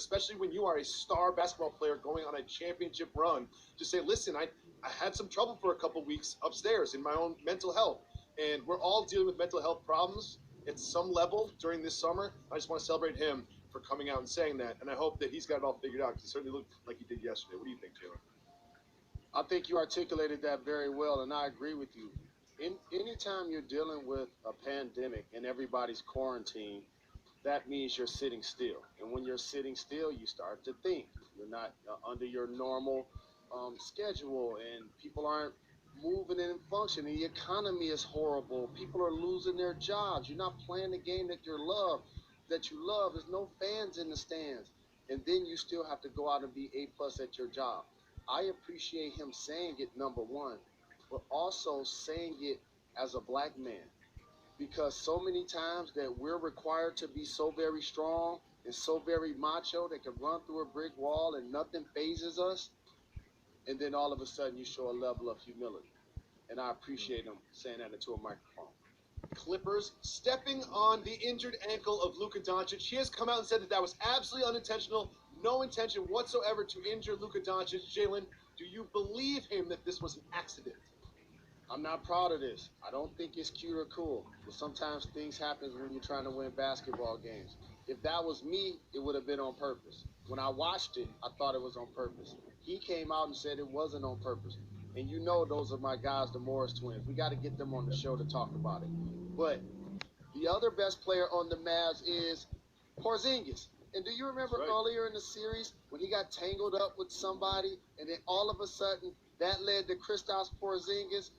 especially when you are a star basketball player going on a championship run, to say, listen, I had some trouble for a couple weeks upstairs in my own mental health. And we're all dealing with mental health problems at some level during this summer. I just want to celebrate him for coming out and saying that. And I hope that he's got it all figured out, because he certainly looked like he did yesterday. What do you think, Jalen? I think you articulated that very well, and I agree with you. Anytime you're dealing with a pandemic and everybody's quarantined, that means you're sitting still. And when you're sitting still, you start to think. You're not under your normal schedule, and people aren't moving and functioning. The economy is horrible. People are losing their jobs. You're not playing the game that you love. There's no fans in the stands, and then you still have to go out and be A+ at your job. I appreciate him saying it, number one, but also saying it as a black man, because so many times that we're required to be so very strong and so very macho that can run through a brick wall and nothing phases us, and then all of a sudden you show a level of humility. And I appreciate him saying that into a microphone. Clippers stepping on the injured ankle of Luka Doncic. He has come out and said that was absolutely unintentional, no intention whatsoever to injure Luka Doncic. Jalen, do you believe him that this was an accident? I'm not proud of this. I don't think it's cute or cool, but sometimes things happen when you're trying to win basketball games. If that was me, it would have been on purpose. When I watched it, I thought it was on purpose. He came out and said it wasn't on purpose. And you know those are my guys, the Morris twins. We got to get them on the show to talk about it. But the other best player on the Mavs is Porzingis. And do you remember earlier in the series when he got tangled up with somebody, and then all of a sudden that led to Kristaps Porzingis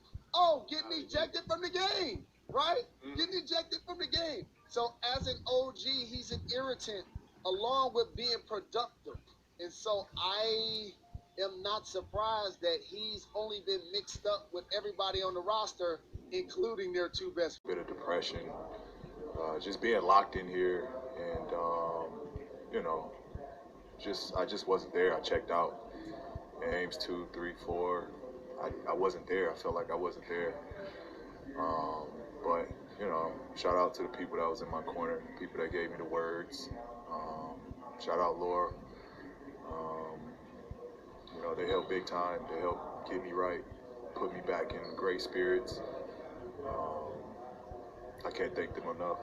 getting ejected from the game, right? Getting ejected from the game. So as an OG, he's an irritant along with being productive. And so I am not surprised that he's only been mixed up with everybody on the roster, including their two best. Bit of depression, just being locked in here, and I just wasn't there. I checked out games 2, 3, 4. I wasn't there. I felt like I wasn't there. But shout out to the people that was in my corner, people that gave me the words. Shout out Laura. They helped big time. They helped get me right, put me back in great spirits. I can't thank them enough.